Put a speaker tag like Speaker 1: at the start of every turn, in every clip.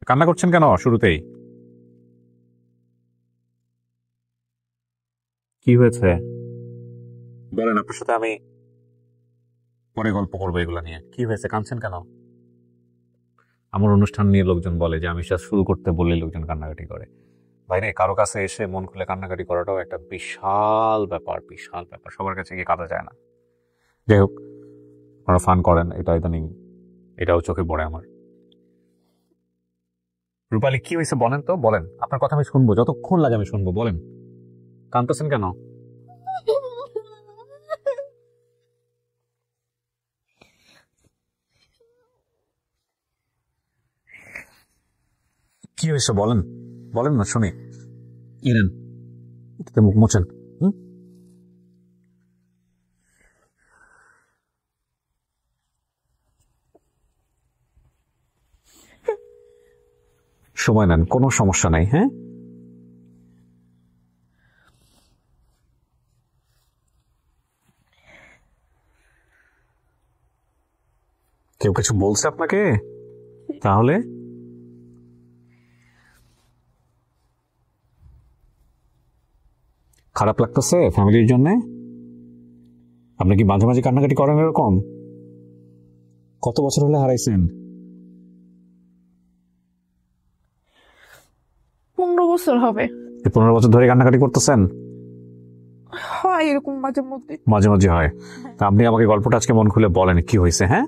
Speaker 1: কান্না করছেন কেন শুরুতেই? কি হয়েছে বলেন, আপনার সাথে আমি পরে গল্প করবো এগুলো নিয়ে। কি হয়েছে, কাঁদছেন কেন? আমার অনুষ্ঠান নিয়ে লোকজন বলে যে আমি শুরু করতে বললে লোকজন কান্নাকাটি করে। বাইরে কারো কাছে এসে মন খুলে কান্নাকাটি করাটাও একটা বিশাল ব্যাপার, বিশাল ব্যাপার। সবার কাছে গিয়ে কাঁদা যায় না। যাই হোক, আপনারা ফান করেন, এটা ইদানিং এটাও চোখে পড়ে আমার। রূপালী, কি হয়েছে বলেন তো, বলেন। আপনার কথা আমি শুনবো, যতক্ষণ লাগে আমি শুনবো। বলেন, কাঁদতেছেন কেন? কি হয়েছে বলেন, বলেন না শুনি। ইরেন, মুখ মোছেন। সময় নেন, কোনো সমস্যা নাই। হ্যাঁ, কেউ কিছু বলছে আপনাকে? তাহলে খারাপ লাগতেছে ফ্যামিলির জন্য? আপনি কি মাঝে মাঝে কান্নাকাটি করেন এরকম? কত বছর হলে হারাইছেন?
Speaker 2: 15 বছর হবে।
Speaker 1: 15 বছর ধরে কান্নাকাটি করতেছেন?
Speaker 2: হয় এরকম মাঝে মধ্যে।
Speaker 1: মাঝে মাঝে হয়। তা আপনি আমাকে গল্পটা আজকে মন খুলে বলেন, কি হয়েছে। হ্যাঁ,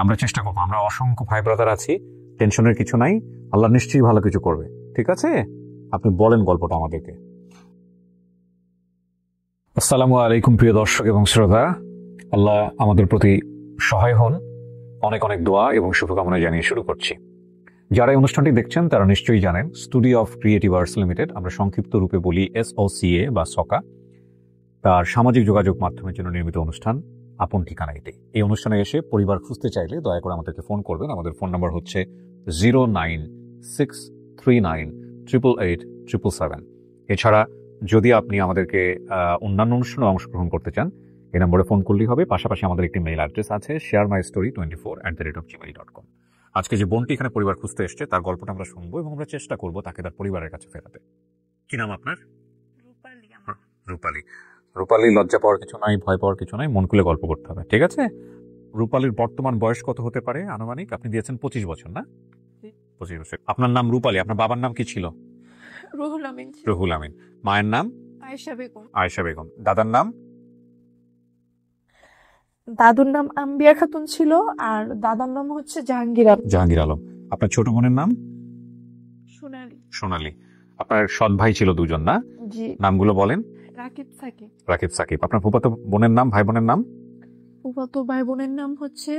Speaker 1: আমরা চেষ্টা করবো, আমরা অসংখ্য ভাই ব্রাদার আছি, টেনশনের কিছু নাই, আল্লাহ নিশ্চয়ই ভালো কিছু করবে। ঠিক আছে, আপনি বলেন গল্পটা আমাদেরকে। আসসালামু আলাইকুম প্রিয় দর্শক এবং শ্রোতা, আল্লাহ আমাদের প্রতি সহায় হন। অনেক অনেক দোয়া এবং শুভকামনা জানিয়ে শুরু করছি। যারা এই অনুষ্ঠানটি দেখছেন তারা নিশ্চয়ই জানেন, studio of creative arts limited, আমরা সংক্ষিপ্ত রূপে বলি SOCA বা সকা, তার সামাজিক যোগাযোগ মাধ্যমের জন্য নির্মিত অনুষ্ঠান আপন ঠিকানা এটি। এই অনুষ্ঠানে এসে পরিবার খুঁজতে চাইলে দয়া করে আমাদেরকে ফোন করবেন। আমাদের ফোন নাম্বার হচ্ছে 09639887777। এছাড়া যদি আপনি আমাদেরকে অন্যান্য অনুষ্ঠানে অংশগ্রহণ করতে চান, এই নম্বরে ফোন করলেই হবে। পাশাপাশি আমাদের একটি মেইল অ্যাড্রেস আছে, sharemystory24@gmail.com। আজকে যে বোনটি এখানে পরিবার খুঁজতে এসছে তার গল্পটা আমরা শুনবো এবং আমরা চেষ্টা করবো তাকে তার পরিবারের কাছে ফেরাতে। কি নাম আপনার? রূপালী। রূপালী, লজ্জা পাওয়ার কিছু নাই, ভয় পাওয়ার কিছু নাই, মন খুলে গল্প করতে হবে। ঠিক আছে। রূপালীর বর্তমান বয়স কত হতে পারে আনুমানিক? আপনি দিয়েছেন 25 বছর, না? 25 বছর। আপনার নাম রূপালী, আপনার বাবার নাম কি ছিল?
Speaker 2: রুহুল আমিন।
Speaker 1: রুহুল আমিন। মায়ের নাম?
Speaker 2: আয়েশা বেগম।
Speaker 1: আয়েশা বেগম। দাদার নাম?
Speaker 2: দাদুর নাম আম্বিয়া খাতুন ছিল, আর দাদার নাম হচ্ছে জাহাঙ্গীর আলম।
Speaker 1: জাহাঙ্গীর আলম। আপনার ছোট বোনের নাম?
Speaker 2: সোনালী।
Speaker 1: সোনালী। আপনার সৎ ভাই ছিল দুজন, না?
Speaker 2: জি।
Speaker 1: নামগুলো বলেন।
Speaker 2: রাকিব সাকিব।
Speaker 1: রাকিব সাকিব। আপনার ফুফাতো বোনের নাম, ভাই বোনের নাম?
Speaker 2: ফুফাতো ভাই বোনের নাম হচ্ছে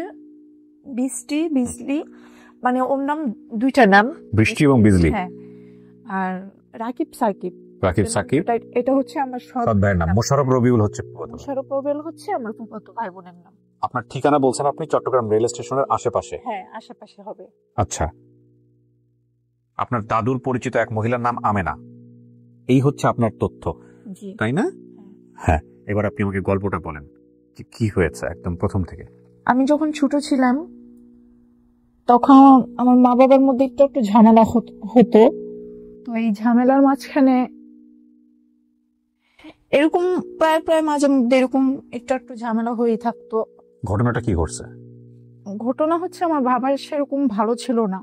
Speaker 2: বৃষ্টি, বিজলি, মানে ওর নাম দুইটা নাম,
Speaker 1: বৃষ্টি এবং বিজলি।
Speaker 2: হ্যাঁ। আর রাকিব সাকিব।
Speaker 1: রাকিব সাকিব
Speaker 2: এটা হচ্ছে আমার
Speaker 1: সৎ ভাইয়ের নাম। মোশাররফ রবিউল হচ্ছে
Speaker 2: মোশাররফ রবিউল হচ্ছে আমার ফুফাতো ভাই বোনের নাম।
Speaker 1: আপনার ঠিকানা বলছেন আপনি চট্টগ্রাম রেল স্টেশনের আশেপাশে?
Speaker 2: হ্যাঁ, আশেপাশে হবে।
Speaker 1: আচ্ছা। আপনার দাদুর পরিচিত এক মহিলার নাম আমেনা, এই হচ্ছে আপনার তথ্য, তাই না? হ্যাঁ। এবার আপনি আমাকে গল্পটা বলেন, কি হয়েছে একদম প্রথম থেকে।
Speaker 2: আমি যখন ছোট ছিলাম তখন আমার মা বাবার মধ্যে একটু ঝামেলা হতো। তো এই ঝামেলার মাঝখানে এরকম প্রায় মাঝে মধ্যে এরকম একটু ঝামেলা হয়ে থাকতো।
Speaker 1: ঘটনাটা কি ঘটছে?
Speaker 2: ঘটনা হচ্ছে আমার বাবা সেরকম ভালো ছিল না,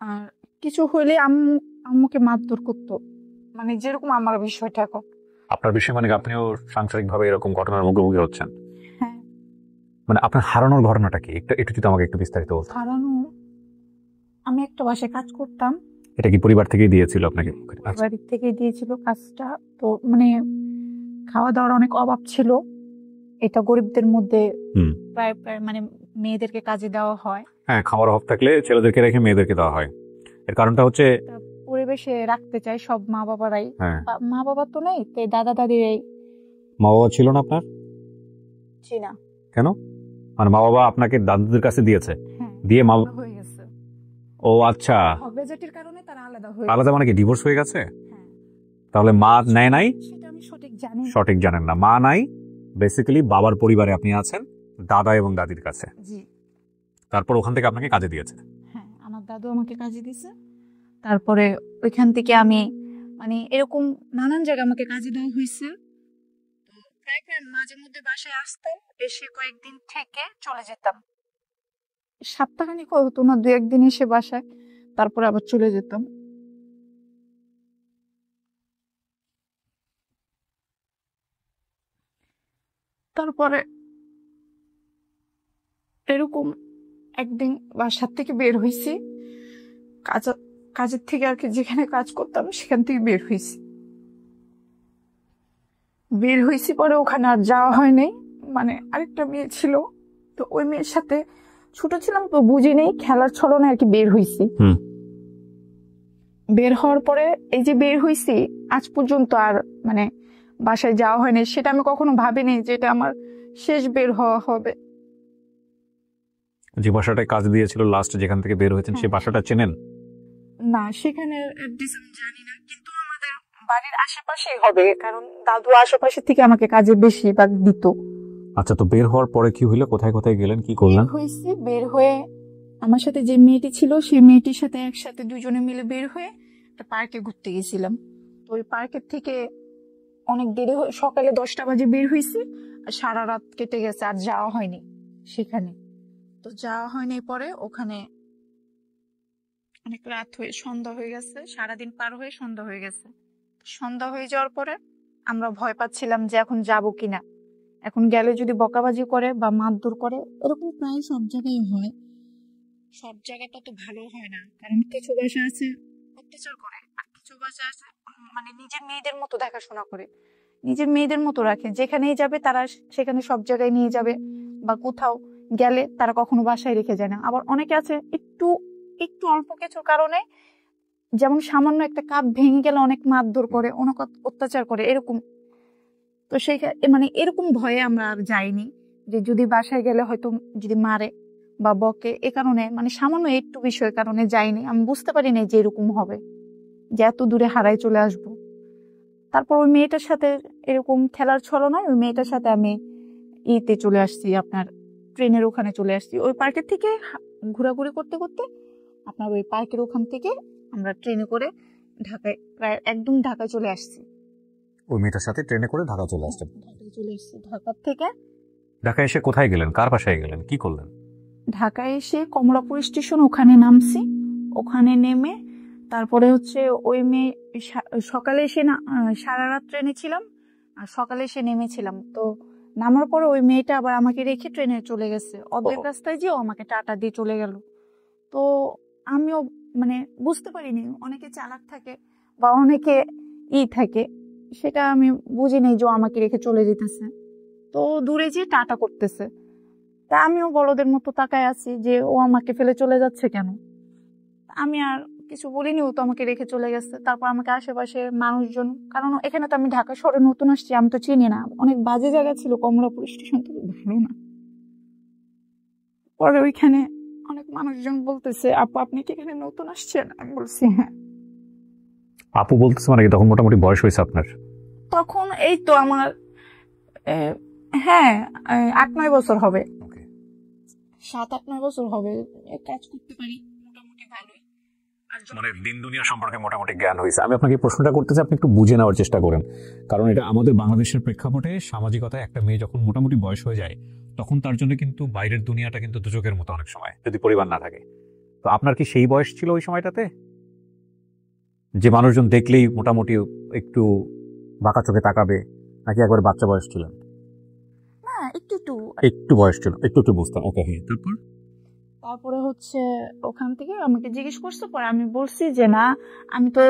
Speaker 2: আর কিছু হইলে আম্মুকে মারধর করতো, মানে যেরকম আমার বিষয়টা এখন।
Speaker 1: আপনার বিষয় মানে আপনিও সাংসারিক ভাবে এরকম ঘটনার মুখোমুখি হচ্ছেন?
Speaker 2: হ্যাঁ।
Speaker 1: মানে আপনার হারানোর ঘটনাটা কি, একটু যদি আমাকে একটু বিস্তারিত বলতেন।
Speaker 2: হারানো, আমি একটা বাসায় কাজ করতাম।
Speaker 1: এটা কি পরিবার থেকেই দিয়েছিল আপনাকে?
Speaker 2: পরিবার থেকেই দিয়েছিল কাজটা। তো মানে খাওয়া দাওয়ার অনেক অভাব ছিল, এটা গরিবদের মধ্যে প্রায় মানে মেয়েদেরকে কাজে দেওয়া হয়।
Speaker 1: হ্যাঁ, খাওয়ার অভাব থাকলে ছেলেদেরকে রেখে মেয়েদেরকে দেওয়া হয়। এর কারণটা হচ্ছে
Speaker 2: পরিবেশে রাখতে চায় সব মা বাবারাই। মা বাবা তো নেই, তাই দাদা দাদিরাই।
Speaker 1: মা বাবা ছিল না আপনার?
Speaker 2: জি না।
Speaker 1: কেন? মানে মা বাবা আপনাকে দাদুদের কাছে দিয়েছে? দিয়ে মা
Speaker 2: হয়ে গেছে।
Speaker 1: ও আচ্ছা,
Speaker 2: অবেজেটির কারণে তারা
Speaker 1: আলাদা মানে কি ডিভোর্স হয়ে গেছে? তাহলে মা নেয় নাই?
Speaker 2: সেটা আমি
Speaker 1: সঠিক জানেন না। মা নাই, বেসিক্যালি বাবার পরিবারে আপনি আছেন দাদা এবং দাদির কাছে।
Speaker 2: জি।
Speaker 1: তারপর ওখান থেকে আপনাকে কাজে দিয়েছে?
Speaker 2: হ্যাঁ, আমার দাদু আমাকে কাজে দিছে। তারপরে ওইখান থেকে আমি মানে এরকম নানান জায়গায় আমাকে কাজে দেওয়া হয়েছে। তো প্রায় প্রায় মাঝে মধ্যে বাসায় আসতাম, এসে কয়েকদিন থেকে চলে যেতাম। সপ্তাহখানিক হতো না, 2-1 দিন এসে বাসায়, তারপরে আবার চলে যেতাম। তারপরে এরকম একদিন বাসার থেকে বের হয়েছি, কাজ কাজের থেকে আর কি, যেখানে কাজ করতাম সেখান থেকে বের হয়েছি পরে ওখানে আর যাওয়া হয় নাই। মানে আরেকটা মেয়ে ছিল, তো ওই মেয়ের সাথে ছোট ছিলাম তো বুঝি নেই, খেলার ছলনে আর কি বের হয়েছি। বের হওয়ার পরে এই যে বের হয়েছি, আজ পর্যন্ত আর মানে বাসায় যাওয়া হয়নি। সেটা আমি কখনো ভাবিনি যে এটা আমার শেষ বের হওয়া হবে।
Speaker 1: যে বাসাটায় কাজ দিয়েছিল লাস্ট, যেখান থেকে বের হয়েছেন, সেই বাসাটা চেনেন?
Speaker 2: না, সেখানে অ্যাড্রেস আমি জানি না, কিন্তু আমাদের বাড়ির আশেপাশেই হবে, কারণ দাদু আশেপাশে থেকে আমাকে কাজে বেশিরভাগ দিত।
Speaker 1: আচ্ছা, তো বের হওয়ার পরে কি হইলো? কোথায় কোথায় গেলেন, কি করলেন?
Speaker 2: বের হয়ে আমার সাথে যে মেয়েটি ছিল, সেই মেয়েটির সাথে একসাথে দুজনে মিলে বের হয়ে একটা পার্কে ঘুরতে গেছিলাম। তো ওই পার্কের থেকে অনেক দেরি সকালে 10টা বাজে বের হয়েছি, আর সারা রাত কেটে গেছে, আর যাওয়া হয়নি সেখানে। তো যাওয়া হয়নি, পরে ওখানে অনেক রাত হয়ে সন্ধ্যা হয়ে গেছে, সারাদিন পার হয়ে সন্ধ্যা হয়ে গেছে। সন্ধ্যা হয়ে যাওয়ার পরে আমরা ভয় পাচ্ছিলাম যে এখন যাব কিনা, এখন গেলে যদি বকাবাজি করে বা মারধর করে, এরকম প্রায় সব জায়গায় হয়। সব জায়গাটা তো ভালো হয় না, কারণ কিছু বাসা আছে অত্যাচার করে, আর কিছু বাসা আছে মানে নিজের মেয়েদের মতো দেখাশোনা করে, নিজের মেয়েদের মতো রাখে। যেখানেই যাবে তারা সেখানে সব জায়গায় নিয়ে যাবে, বা কোথাও গেলে তারা কখনো বাসায় রেখে যায় না। আবার অনেকে আছে একটু একটু অল্প কিছুর কারণে, যেমন সামান্য একটা কাপ ভেঙে গেলে অনেক মারধর করে, অনেক অত্যাচার করে, এরকম। তো সেই মানে এরকম ভয়ে আমরা আর যাইনি, যে যদি বাসায় গেলে হয়তো যদি মারে বা বকে, এ কারণে মানে সামান্য একটু বিষয়ের কারণে যাইনি। আমি বুঝতে পারি না যে এরকম হবে, যে এত দূরে হারাই চলে আসব। তারপর ওই মেয়েটার সাথে এরকম খেলার ছলনায় ওই মেয়েটার সাথে আমি ইতে চলে আসছি, আপনার ট্রেনের ওখানে চলে আসছি। ওই পার্কের থেকে ঘোরাঘুরি করতে করতে আপনার ওই পার্কের ওখান থেকে আমরা ট্রেনে করে ঢাকায়, প্রায় একদম ঢাকায় চলে আসছি।
Speaker 1: ওই মেয়েটার সাথে ট্রেনে করে ঢাকা চলে আসছেন?
Speaker 2: ঢাকা থেকে
Speaker 1: ঢাকা এসে কোথায় গেলেন, কার বাসায় গেলেন, কি করলেন?
Speaker 2: ঢাকায় এসে কমলাপুর স্টেশন, ওখানে নামছি। ওখানে নেমে তারপরে হচ্ছে ওই মেয়ে সকালে এসে না, সারা রাত ট্রেনে ছিলাম, আর সকালে এসে নেমেছিলাম। তো নামার পরে ওই মেয়েটা আবার আমাকে রেখে ট্রেনে চলে গেছে। অর্ধেক রাস্তায় যেও আমাকে টাটা দিয়ে চলে গেল। তো আমিও মানে বুঝতে পারিনি, অনেকে চালাক থাকে বা অনেকে থাকে, সেটা আমি বুঝি নাই যে আমাকে রেখে চলে যেতেছে। তো দূরে যেয়ে টাটা করতেছে, তা আমিও বড়দের মতো তাকায় আছি যে ও আমাকে ফেলে চলে যাচ্ছে কেন। আমি আর কিছু বলিনি, ও তো আমাকে রেখে চলে গেছে। তারপর আমাকে আশেপাশে মানুষজন, কারণ এখানে তো আমি ঢাকা শহরে নতুন আসছি, আমি তো চিনি না, অনেক বাজে জায়গা ছিল, কমলাপুর স্টেশন তো ভালো না। পরে ওইখানে অনেক মানুষজন বলতেছে, আপু আপনি কি এখানে নতুন আসছেন? আমি বলছি হ্যাঁ।
Speaker 1: আপু বলতেছে মানে কি, তখন মোটামুটি বয়স হয়েছে আপনার?
Speaker 2: তখন এই তো আমার হ্যাঁ 8-9 বছর হবে, 7-8-9 বছর হবে। কাজ করতে পারি মোটামুটি ভালোই,
Speaker 1: মানে দিন দুনিয়া সম্পর্কে মোটামুটি জ্ঞান হয়েছে। আমি আপনাকে প্রশ্নটা করতেছি, আপনি একটু বুঝে নেওয়ার চেষ্টা করেন, কারণ এটা আমাদের বাংলাদেশের প্রেক্ষাপটে সামাজিকতায় একটা মেয়ে যখন মোটামুটি বয়স হয়ে যায়, তখন তার জন্য কিন্তু বাইরের দুনিয়াটা কিন্তু দুচোখের মতো অনেক সময়, যদি পরিবার না থাকে। তো আপনার কি সেই বয়স ছিল ওই সময়টাতে, যে মানুষজন দেখলেই মোটামুটি একটু বাঁকা চোখে তাকাবে, নাকি একবার বাচ্চা বয়স ছিলেন?
Speaker 2: না, একটু একটু
Speaker 1: একটু বয়স ছিল, একটু বুঝতাম। ওকে, হ্যাঁ।
Speaker 2: তারপরে হচ্ছে ওখান থেকে আমাকে জিজ্ঞেস করছে, পরে আমি বলছি যে না, আমি তো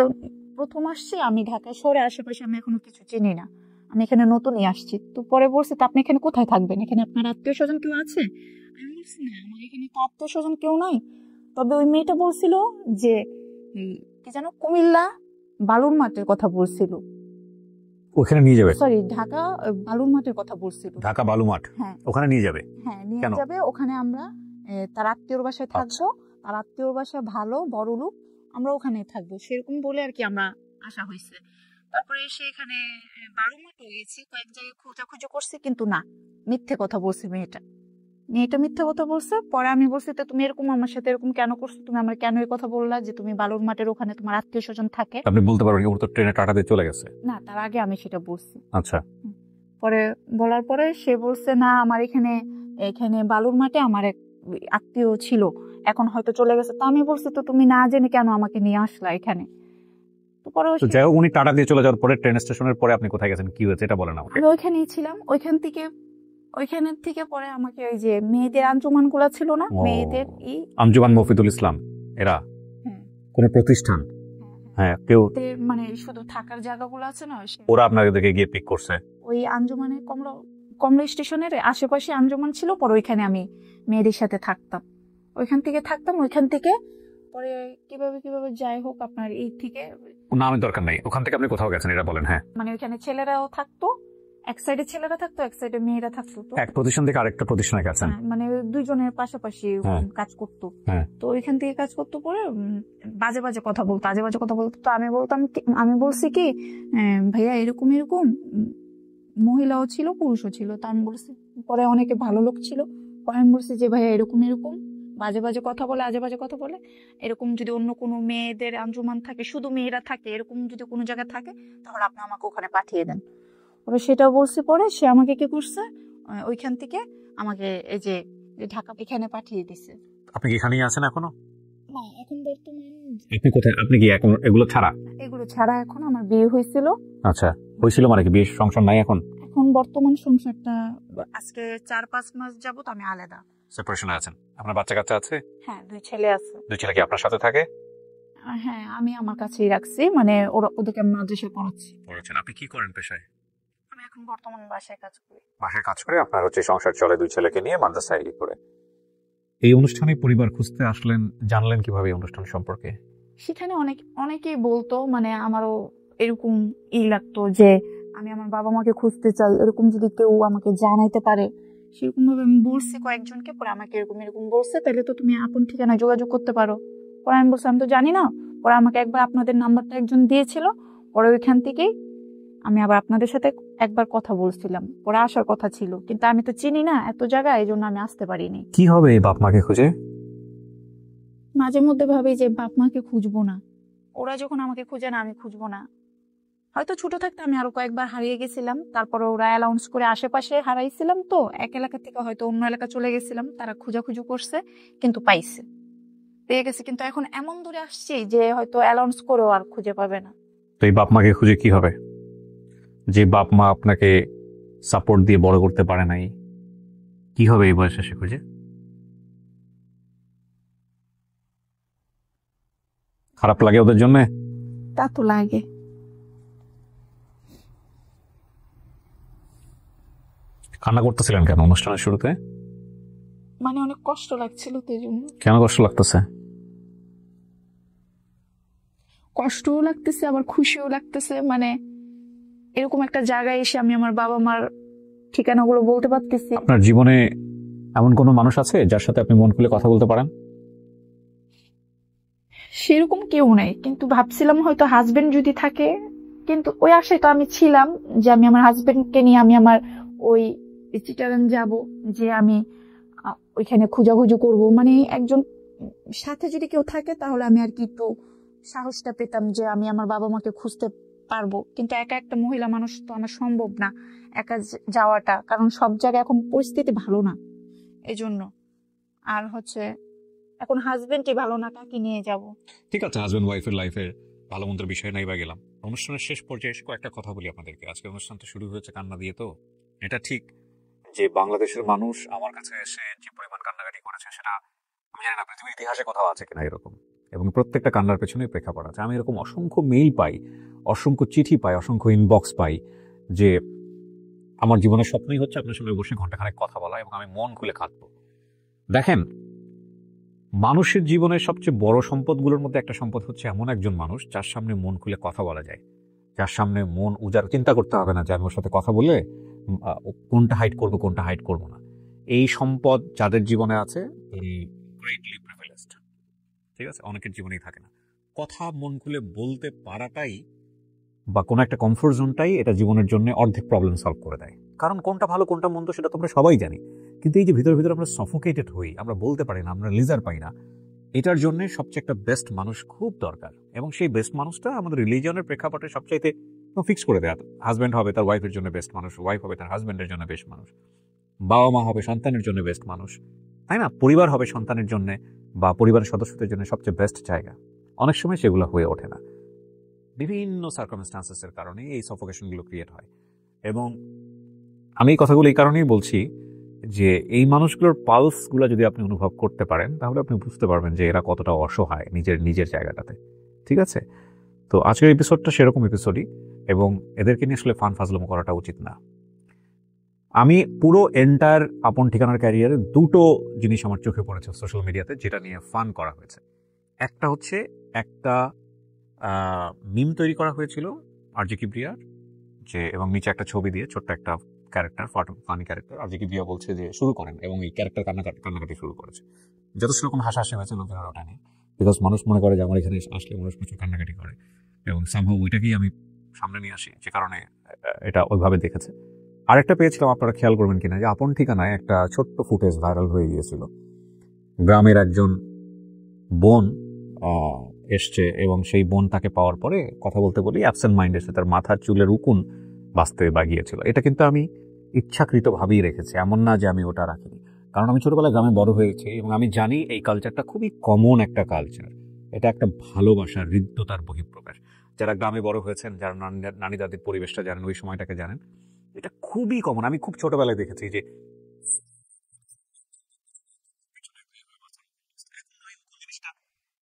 Speaker 2: প্রথম আসছি, আমি ঢাকা শহরে আশেপাশে আমি এখনো কিছু চিনি না, আমি এখানে নতুনই আসছি। তো পরে বলছে, তো আপনি এখানে কোথায় থাকবেন, এখানে আপনার আত্মীয় স্বজন কেউ আছে? আমি বলছি না, আমার এখানে তো আত্মীয় স্বজন কেউ নাই। তবে ওই মেয়েটা বলছিল যে কি যেন কুমিল্লা বালুর মাঠের কথা বলছিল,
Speaker 1: ওখানে নিয়ে যাবে।
Speaker 2: সরি, ঢাকা বালুর মাঠের কথা বলছিল।
Speaker 1: ঢাকা বালু মাঠ,
Speaker 2: হ্যাঁ
Speaker 1: ওখানে নিয়ে যাবে।
Speaker 2: হ্যাঁ নিয়ে যাবে, ওখানে আমরা তার আত্মীয়র বাসায় থাকবো। তার আত্মীয়র বাসায় ভালো বড় লোক, আমরা ওখানে থাকবো, সেরকম বলে আর কি আমরা আসা হয়েছে। তারপরে এসে এখানে বালুর মাঠে গেছি, কয়েক জায়গায় খোঁজাখুঁজি করছি, কিন্তু না, মিথ্যে কথা বলছে মেয়েটা, মেয়েটা মিথ্যা কথা বলছে। পরে আমি বলছি, তো তুমি এরকম আমার সাথে এরকম কেন করছো, তুমি আমার কেন এই কথা বললা যে তুমি বালুর মাঠের ওখানে তোমার আত্মীয় স্বজন থাকে?
Speaker 1: আপনি বলতে পারবেন ওর তো ট্রেনে টাটা দিয়ে চলে গেছে।
Speaker 2: না, তার আগে আমি সেটা বলছি।
Speaker 1: আচ্ছা,
Speaker 2: পরে বলার পরে সে বলছে, না আমার এখানে এখানে বালুর মাঠে আমার এক আত্মীয় ছিল, এখন হয়তো চলে গেছে। তো আমি বলছি, তো তুমি না জেনে কেন আমাকে নিয়ে আসলা এখানে? তো পরে
Speaker 1: তো যাই হোক, উনি টাটা দিয়ে চলে যাওয়ার পরে ট্রেন স্টেশনের পরে আপনি কোথায় গেছেন, কি হয়েছে এটা বলেন আমাকে।
Speaker 2: আমি ওইখানেই ছিলাম। ওইখানের থেকে পরে আমাকে ওই যে মেয়েদের আঞ্জুমান গুলা ছিল না, মেয়েদের
Speaker 1: আঞ্জুমান মফিদুল ইসলাম এরা কোন প্রতিষ্ঠান, হ্যাঁ কেউ
Speaker 2: মানে শুধু থাকার জায়গাগুলো আছে না,
Speaker 1: ওরা আপনাদেরকে গিয়ে পিক করছে।
Speaker 2: ওই আঞ্জুমানে কমলা স্টেশনের আশেপাশে আঞ্জুমান ছিল। পরে ওইখানে আমি মেয়েদের সাথে থাকতাম, ওইখান থেকে পরে কিভাবে যাই হোক আপনার এই থেকে
Speaker 1: নামের দরকার নাই, ওখান থেকে আপনি কোথাও গেছেন এটা বলেন। হ্যাঁ,
Speaker 2: মানে ওইখানে ছেলেরাও থাকতো, এক সাইডে ছেলেরা থাকতো, এক সাইডে মেয়েরা থাকতো। তো
Speaker 1: এক প্রতিষ্ঠান থেকে আরেকটা প্রতিষ্ঠানে গেছেন,
Speaker 2: মানে দুইজনের পাশাপাশি কাজ করতো। তো ওইখান থেকে কাজ করতো। পরে বাজে বাজে কথা বলতো। তো আমি বলছি কি, ভাইয়া এরকম মহিলাও ছিল পুরুষও ছিল। তো আমি বলছি, পরে অনেকে ভালো লোক ছিল। পরে আমি বলছি যে ভাইয়া এরকম বাজে বাজে কথা বলে, আজে বাজে কথা বলে, এরকম যদি অন্য কোনো মেয়েদের আঞ্জুমান থাকে, শুধু মেয়েরা থাকে, এরকম যদি কোনো জায়গায় থাকে, তাহলে আপনি আমাকে ওখানে পাঠিয়ে দেন। পরে সেটাও বলছি। পরে সে আমাকে কি করছে, ওইখান থেকে আমাকে এই যে ঢাকা এখানে পাঠিয়ে দিছে।
Speaker 1: আপনি কি এখানেই আছেন এখনো?
Speaker 2: না, এখন বর্তমান
Speaker 1: আপনি কোথায়? আপনি কি এখন এগুলো ছাড়া
Speaker 2: এখন আমার বিয়ে হয়েছিল।
Speaker 1: আচ্ছা, হয়েছিল মানে কি, বিয়ে সংসার নাই এখন?
Speaker 2: এখন বর্তমান সংসারটা আজকে 4-5 মাস যাবত আমি আলাদা
Speaker 1: সেপারেশনে আছেন। আপনার বাচ্চা কাচ্চা আছে?
Speaker 2: হ্যাঁ, 2 ছেলে আছে।
Speaker 1: 2 ছেলে কি আপনার সাথে থাকে?
Speaker 2: হ্যাঁ, আমি আমার কাছেই রাখছি, মানে ওদেরকে আমি মাদ্রাসায় পড়াচ্ছি।
Speaker 1: আপনি কি করেন পেশায়?
Speaker 2: আমি এখন বর্তমানে বাসায় কাজ করি।
Speaker 1: বাসায় কাজ করে আপনার সংসার চলে 2 ছেলেকে নিয়ে মাদ্রাসায় করে। এই অনুষ্ঠানে পরিবার খুঁজতে আসলেন, জানলেন কিভাবে এই অনুষ্ঠান সম্পর্কে?
Speaker 2: সেখানে অনেকেই বলতো, মানে আমারও এরকম লাগতো যে আমি আমার বাবা মাকে খুঁজতে চাই, এরকম যদি কেউ আমাকে জানাইতে পারে। সেরকম ভাবে আমি বলছি কয়েকজনকে। পরে আমাকে এরকম বলছে, তাহলে তো তুমি আপন ঠিকানা যোগাযোগ করতে পারো। পরে আমি বলছি, আমি তো জানি না। পরে আমাকে একবার আপনাদের নাম্বারটা একজন দিয়েছিল। পরে ওইখান থেকেই আমি আবার আপনাদের সাথে একবার কথা বলছিলাম। পরে আসার কথা ছিল, কিন্তু আমি তো চিনি না এত জায়গা, এই জন্য আমি আসতে পারিনি।
Speaker 1: কি হবে এই বাপ মাকে খুঁজে?
Speaker 2: মাঝে মধ্যে ভাবি যে বাপ মাকে খুঁজবো না, ওরা যখন আমাকে খুঁজে না, আমি খুঁজবো না। হয়তো ছোট থাকতে আমি আরো কয়েকবার হারিয়ে গেছিলাম, তারপরে ওরা অ্যালাউন্স করে আশেপাশে হারাইছিলাম, তো এক এলাকা থেকে হয়তো অন্য এলাকা চলে গেছিলাম, তারা খুঁজাখুঁজি করছে, কিন্তু পেয়ে গেছে। কিন্তু এখন এমন দূরে আসছি যে হয়তো অ্যালাউন্স করেও আর খুঁজে পাবে না।
Speaker 1: তো এই বাপ মাকে খুঁজে কি হবে? যে বাপ মা আপনাকে সাপোর্ট দিয়ে বড় করতে পারে নাই, কি হবে এই বয়সে সে খুঁজে? খারাপ লাগে ওদের জন্য?
Speaker 2: তা তো লাগে।
Speaker 1: কান্না করতেছিলেন কেন অনুষ্ঠানের শুরুতে?
Speaker 2: মানে অনেক কষ্ট লাগছিল, তো এই জন্য।
Speaker 1: কেন কষ্ট লাগতেছে?
Speaker 2: কষ্টও লাগতেছে, আবার খুশিও লাগতেছে। মানে এরকম একটা জায়গায় এসে আমি আমার বাবা মার ঠিকানাগুলো বলতে পারতেছি।
Speaker 1: আপনার জীবনে এমন কোনো মানুষ আছে যার সাথে আপনি মন খুলে কথা বলতে পারেন?
Speaker 2: সেরকম কেউ নাই, কিন্তু ভাবছিলাম হয়তো হাজবেন্ড যদি থাকে। কিন্তু ওই আশায় তো আমি ছিলাম যে আমি আমার হাজবেন্ডকে নিয়ে আমি আমার ওই চিটাগাং যাব, যে আমি ওইখানে খুঁজাখুঁজি করব। মানে একজন সাথে যদি কেউ থাকে, তাহলে আমি আর কি একটু সাহসটা পেতাম যে আমি আমার বাবা মাকে খুঁজতে পারবো। কিন্তু একা একটা মহিলা মানুষ তো আমার সম্ভব না একা যাওয়াটা, কারণ সব জায়গায় এখন পরিস্থিতি ভালো না, এই জন্য। আর হচ্ছে এখন হাজবেন্ডই ভালো না, কাকে নিয়ে যাব?
Speaker 1: ঠিক আছে, হাজবেন্ড ওয়াইফের লাইফের ভালো মন্দের বিষয় নাই বা গেলাম। অনুষ্ঠানের শেষ পর্যায়ে এসে কয়েকটা কথা বলি আপনাদেরকে। আজকে অনুষ্ঠান তো শুরু হয়েছে কান্না দিয়ে। তো এটা ঠিক যে বাংলাদেশের মানুষ আমার কাছে এসে যে পরিমাণ কান্নাকাটি করেছে, সেটা আমি জানি না পৃথিবীর ইতিহাসে কোথাও আছে কিনা এরকম। এবং প্রত্যেকটা কান্নার পেছনে প্রেক্ষাপট আছে। আমি এরকম অসংখ্য মেইল পাই, অসংখ্য চিঠি পাই, অসংখ্য ইনবক্স পাই, যে আমার জীবনের স্বপ্নই হচ্ছে আপনার সঙ্গে বসে ঘন্টাখানেক কথা বলা এবং আমি মন খুলে কাঁদবো। দেখেন, মানুষের জীবনের সবচেয়ে বড় সম্পদগুলোর মধ্যে একটা সম্পদ হচ্ছে এমন একজন মানুষ যার সামনে মন খুলে কথা বলা যায়, যার সামনে মন উজাড়, চিন্তা করতে হবে না যে আমি ওর সাথে কথা বলে কোনটা হাইড করবো কোনটা হাইড করবো না। এই সম্পদ যাদের জীবনে আছে, গ্রেটলি প্রিভিলেজড। ঠিক আছে, অনেকের জীবনেই থাকে না। কথা মন খুলে বলতে পারাটাই বা কোনো একটা কমফোর্ট জোনটাই এটা জীবনের জন্য অর্ধেক প্রবলেম সলভ করে দেয়। কারণ কোনটা ভালো কোনটা মন্দ সেটা তোমরা সবাই জানি। কিন্তু এই যে ভিতরে ভিতরে আমরা সফোকেটেড হই, আমরা বলতে পারি না, আমরা লিজার পাই না, এটার জন্য সবচেয়ে একটা বেস্ট মানুষ খুব দরকার। এবং সেই বেস্ট মানুষটা আমাদের রিলিজিয়নের প্রেক্ষাপটে সবচাইতে ফিক্স করে দেওয়া। হাজব্যান্ড হবে তার ওয়াইফের জন্য বেস্ট মানুষ, ওয়াইফ হবে তার হাজব্যান্ডের জন্য বেস্ট মানুষ, বাবা মা হবে সন্তানের জন্য বেস্ট মানুষ, তাই না? পরিবার হবে সন্তানের জন্য বা পরিবারের সদস্যদের জন্য সবচেয়ে বেস্ট জায়গা। অনেক সময় সেগুলো হয়ে ওঠে না, বিভিন্ন সার্কামস্টান্সেসের কারণে এই সফোকেশনগুলো ক্রিয়েট হয়। এবং আমি এই কথাগুলো এই কারণেই বলছি যে এই মানুষগুলোর পালসগুলো যদি আপনি অনুভব করতে পারেন তাহলে আপনি বুঝতে পারবেন যে এরা কতটা অসহায় নিজের জায়গাটাতে। ঠিক আছে, তো আজকের এপিসোডটা সেরকম এপিসোডই, এবং এদেরকে নিয়ে আসলে ফান ফাজলামো করাটা উচিত না। আমি পুরো এন্টায়ার আপন ঠিকানার ক্যারিয়ারে দুটো জিনিস আমার চোখে পড়েছে সোশ্যাল মিডিয়াতে যেটা নিয়ে ফান করা হয়েছে। একটা হচ্ছে একটা মিম তৈরি করা হয়েছিল আরজে কিবরিয়ার, যে এবং নিচে একটা ছবি দিয়ে ছোট্ট একটা character, funny character, RJ Kibria বলছে যে শুরু করেন, এবং এই ক্যারেক্টার কান্নাকাটি শুরু করেছে। যথেষ্ট রকম হাসাহাসি হয়েছে লোকেরা ওটা নিয়ে, বিকজ মানুষ মনে করে যে আমার এখানে আসলে মানুষ প্রচুর কান্নাকাটি করে, এবং সামহাও ওইটাকেই আমি সামনে নিয়ে আসি, যে কারণে এটা ওইভাবে দেখেছে। আরেকটা পেয়েছিলাম, আপনারা খেয়াল করবেন কিনা, যে আপন ঠিকানায় একটা ছোট্ট ফুটেজ ভাইরাল হয়ে গিয়েছিল। গ্রামের একজন বোন এসছে এবং সেই বোন তাকে পাওয়ার পরে কথা বলতে বলি অ্যাবসেন্ট মাইন্ড এসে তার মাথার চুলের উকুন বাঁচতে বাগিয়েছিল। এটা কিন্তু আমি ইচ্ছাকৃতভাবেই রেখেছি, এমন না যে আমি ওটা রাখিনি, কারণ আমি ছোটবেলায় গ্রামে বড় হয়েছি এবং আমি জানি এই কালচারটা খুবই কমন একটা কালচার। এটা একটা ভালোবাসার হৃদ্যতার বহিঃপ্রকাশ। যারা গ্রামে বড় হয়েছেন, যারা নানি দাদির পরিবেশটা জানেন, ওই সময়টাকে জানেন, এটা খুবই কমন। আমি খুব ছোটবেলায় দেখেছি যে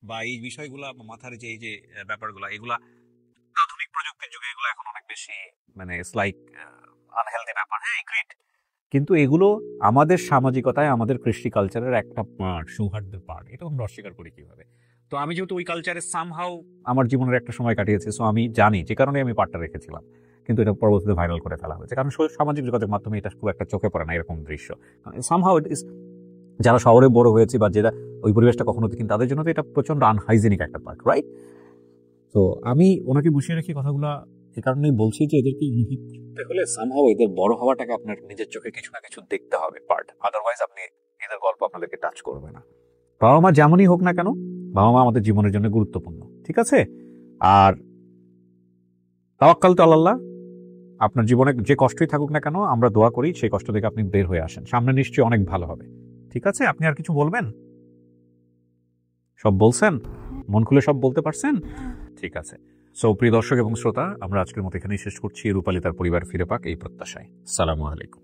Speaker 1: বা এই বিষয়গুলা মাথার যে এই যে ব্যাপারগুলা, এগুলা আধুনিক প্রযুক্তির যুগে এগুলো এখন অনেক বেশি মানে ইটস লাইক আনহেলদি ব্যাপার। হ্যাঁ, গ্রেট, কিন্তু এগুলো আমাদের সামাজিকতায়, আমাদের কৃষ্টি কালচারের একটা পার্ট, সৌহার্দ্যের পার্ট। এটা আমরা অস্বীকার করি কিভাবে? তো আমি যেহেতু ওই কালচারে সামহাউ আমার জীবনের একটা সময় কাটিয়েছি, সো আমি জানি, যে কারণে আমি পার্টটা রেখেছিলাম। কিন্তু এটা পরবর্তীতে ভাইরাল করে ফেলা হয়েছে, কারণ সামাজিক যোগাযোগের মাধ্যমে এটা খুব একটা চোখে পড়ে না এরকম দৃশ্য। সামহাউ ইট ইস, যারা শহরে বড় হয়েছে বা যারা ওই পরিবেশটা কখনো দেখেন, তাদের জন্য তো এটা প্রচন্ড আনহাইজেনিক একটা পার্ট, রাইট? তো আমি ওনাকে বসিয়ে রেখে কথাগুলা এ কারণেই বলছি যে এদেরকে অনুভব করতে হলে সামহাও এদের বড় হওয়াটাকে আপনার নিজের চোখে কিছু না কিছু দেখতে হবে পার্ট, আদারওয়াইজ আপনি এদের গল্প আপনাদেরকে টাচ করবে না। বাবা মা যেমনই হোক না কেন, বাবা মা আমাদের জীবনের জন্য গুরুত্বপূর্ণ, ঠিক আছে? আর তাওয়াক্কাল তো আল্লাহ, আপনার জীবনে যে কষ্টই থাকুক না কেন, আমরা দোয়া করি সেই কষ্ট থেকে আপনি বের হয়ে আসেন, সামনে নিশ্চয়ই অনেক ভালো হবে। ঠিক আছে, আপনি আর কিছু বলবেন? সব বলছেন, মন খুলে সব বলতে পারছেন? ঠিক আছে। সো প্রিয় দর্শক এবং শ্রোতা, আমরা আজকের মতো এখানেই শেষ করছি। রূপালী তার পরিবার ফিরে পাক এই প্রত্যাশায়। সালামু আলাইকুম।